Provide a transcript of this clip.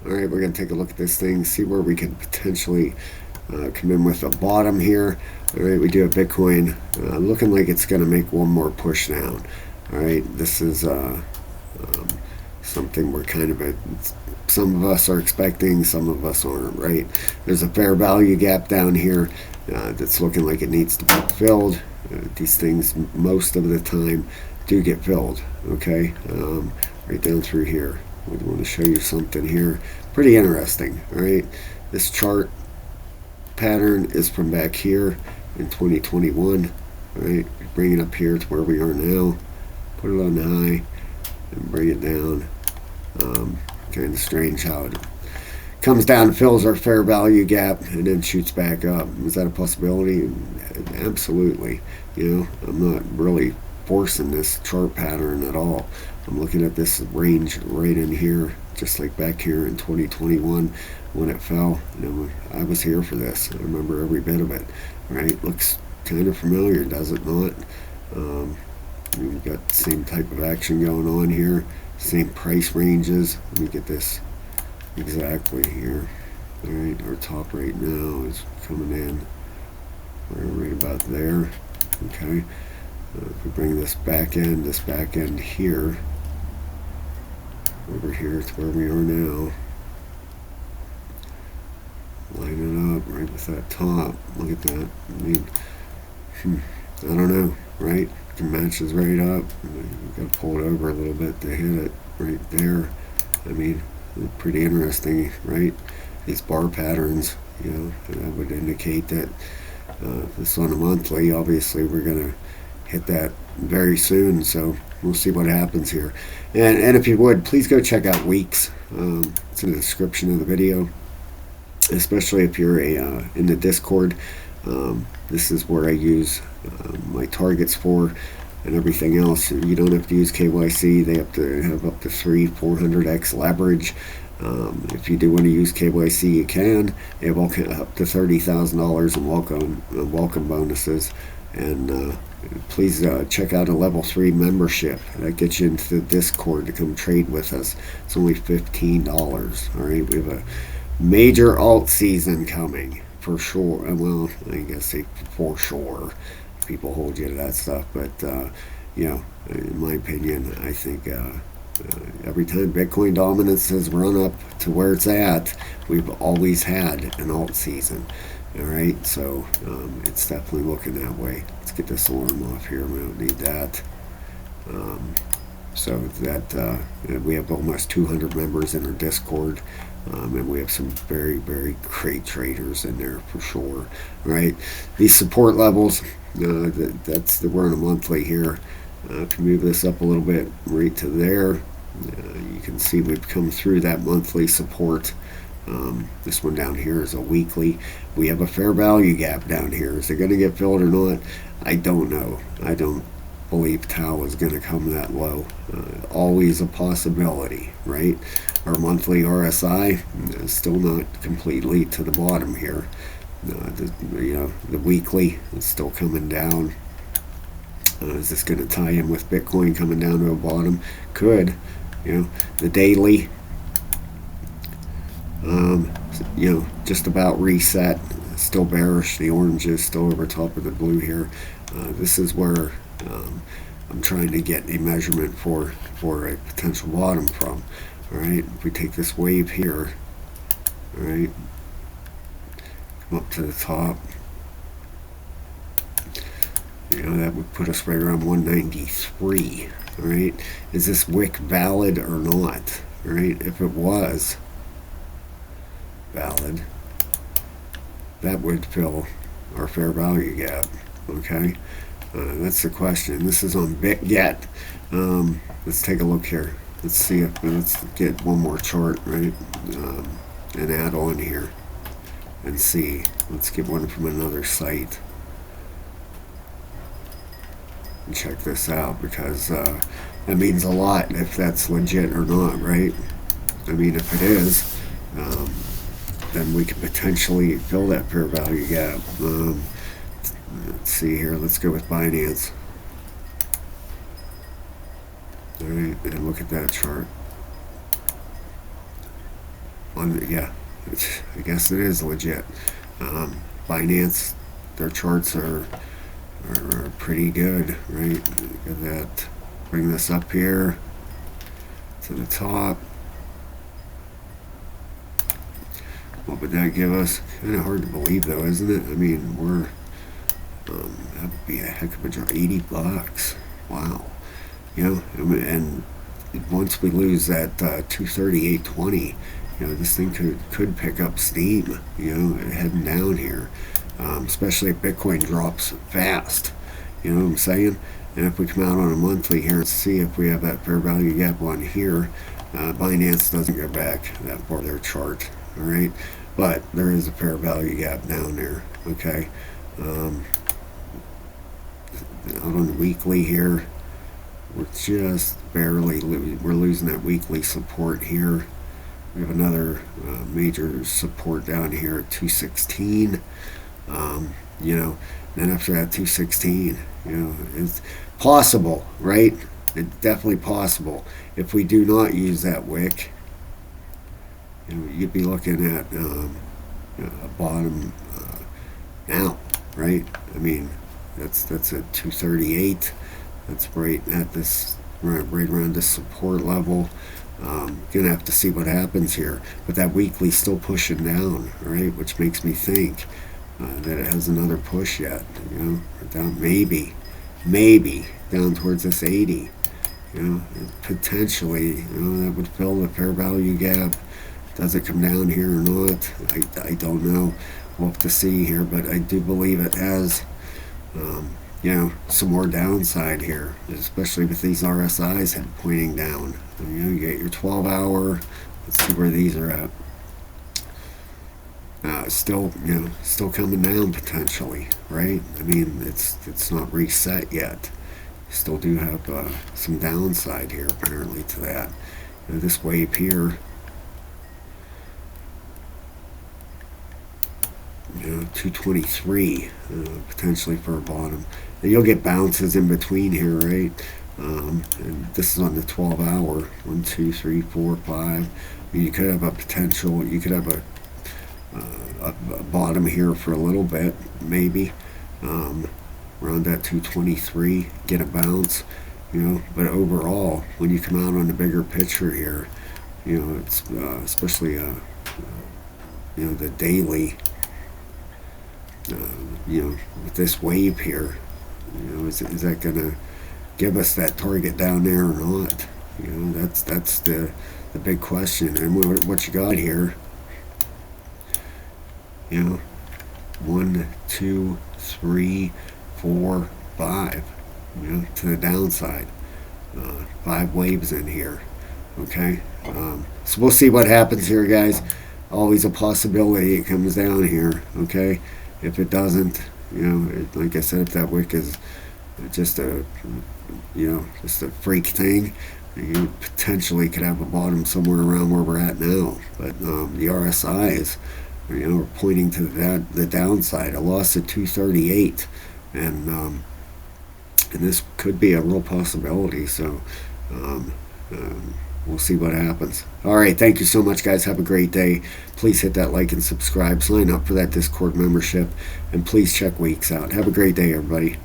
All right, we're going to take a look at this thing, see where we can potentially come in with a bottom here. All right, we do have Bitcoin looking like it's going to make one more push down. All right, this is something we're kind of some of us are expecting, some of us aren't, right? There's a fair value gap down here that's looking like it needs to be filled. These things, most of the time, do get filled, okay? Right down through here. We want to show you something here. Pretty interesting, all right? This chart pattern is from back here in 2021, right? Bring it up here to where we are now. Put it on high and bring it down. Kind of strange how it comes down, fills our fair value gap, and then shoots back up. Is that a possibility? Absolutely. You know, I'm not really forcing this chart pattern at all. I'm looking at this range right in here, just like back here in 2021 when it fell. You know, I was here for this. I remember every bit of it. Right? Looks kind of familiar, does it not? We've got the same type of action going on here. Same price ranges. Let me get this exactly here. All right, our top right now is coming in. We're right about there. Okay. If we bring this back end here, over here to where we are now, line it up right with that top. Look at that. I mean, I don't know, right? It matches right up. You've got to pull it over a little bit to hit it right there. I mean, pretty interesting, right? These bar patterns, you know, that would indicate that this on a monthly, obviously we're going to hit that very soon. So we'll see what happens here. And if you would, please go check out Weeks. It's in the description of the video, especially if you're in the Discord. This is where I use my targets for and everything else. You don't have to use KYC. They have to have up to 400x leverage. If you do want to use KYC, you can. They have up to $30,000 in welcome bonuses. And please check out a level 3 membership. That gets you into the Discord to come trade with us. It's only $15. All right, we have a major alt season coming for sure. Well, I guess say for sure. People hold you to that stuff, but you know, in my opinion, I think every time Bitcoin dominance has run up to where it's at, we've always had an alt season. All right, so it's definitely looking that way. Let's get this alarm off here. We don't need that. So that we have almost 200 members in our Discord. And we have some very, very great traders in there for sure. Right, these support levels. We're on a monthly here. If you move this up a little bit, right to there, you can see we've come through that monthly support. This one down here is a weekly. We have a fair value gap down here. Is it going to get filled or not? I don't know. I don't believe Tao is going to come that low. Always a possibility, right? Our monthly RSI is still not completely to the bottom here. The weekly is still coming down. Is this going to tie in with Bitcoin coming down to a bottom? Could. The daily, just about reset. Still bearish. The orange is still over top of the blue here. This is where I'm trying to get a measurement for a potential bottom from. All right, if we take this wave here, all right, come up to the top, that would put us right around 193. All right, is this wick valid or not? All right, if it was valid, that would fill our fair value gap. Okay, that's the question. This is on BitGet. Let's take a look here. Let's get one more chart, right, and add on here and see. Let's get one from another site and check this out, because that means a lot if that's legit or not, right? I mean, if it is, then we could potentially fill that fair value gap. Let's see here. Let's go with Binance. All right, and look at that chart. yeah, I guess it is legit. Binance, their charts are pretty good, right? Look at that. Bring this up here to the top. What would that give us? Kind of hard to believe, though, isn't it? I mean, that would be a heck of a job. $80. Wow. You know, and once we lose that 238.20, you know, this thing could pick up steam. You know, heading down here, especially if Bitcoin drops fast. You know what I'm saying? And if we come out on a monthly here and see if we have that fair value gap on here, Binance doesn't go back that far their chart. All right, but there is a fair value gap down there. Okay, out on the weekly here, we're just barely we're losing that weekly support here. We have another major support down here at 216. You know, then after that 216, you know, it's possible, right? It's definitely possible. If we do not use that wick, you know, you'd be looking at a bottom now, right? I mean, that's at 238. That's right at this, right around this support level. Gonna have to see what happens here, but that weekly's still pushing down, right? Which makes me think that it has another push yet. You know, down maybe down towards this 80. You know, potentially, you know, that would fill the fair value gap. Does it come down here or not? I don't know. We'll have to see here, but I do believe it has, you know, some more downside here, especially with these RSIs pointing down. You know, you get your 12-hour. Let's see where these are at. Still, you know, still coming down potentially, right? I mean, it's not reset yet. Still do have some downside here apparently to that. You know, this wave here, you know, 223 potentially for a bottom. And you'll get bounces in between here, right? And this is on the 12-hour. 1, 2, 3, 4, 5. I mean, you could have a potential. You could have a bottom here for a little bit, maybe around that 223. Get a bounce, you know. But overall, when you come out on the bigger picture here, you know, it's especially you know, the daily. You know, with this wave here, you know, is that going to give us that target down there or not? You know, that's the big question. And what you got here, you know, 1, 2, 3, 4, 5, you know, to the downside. 5 waves in here. Okay, so we'll see what happens here, guys. Always a possibility it comes down here. Okay. If it doesn't, you know, like I said, if that wick is just a, you know, just a freak thing, you potentially could have a bottom somewhere around where we're at now. But the RSIs, you know, are pointing to the downside. A loss at 238, and this could be a real possibility. So we'll see what happens. All right, thank you so much, guys. Have a great day. Please hit that like and subscribe. Sign up for that Discord membership, and please check Weeks out. Have a great day, everybody.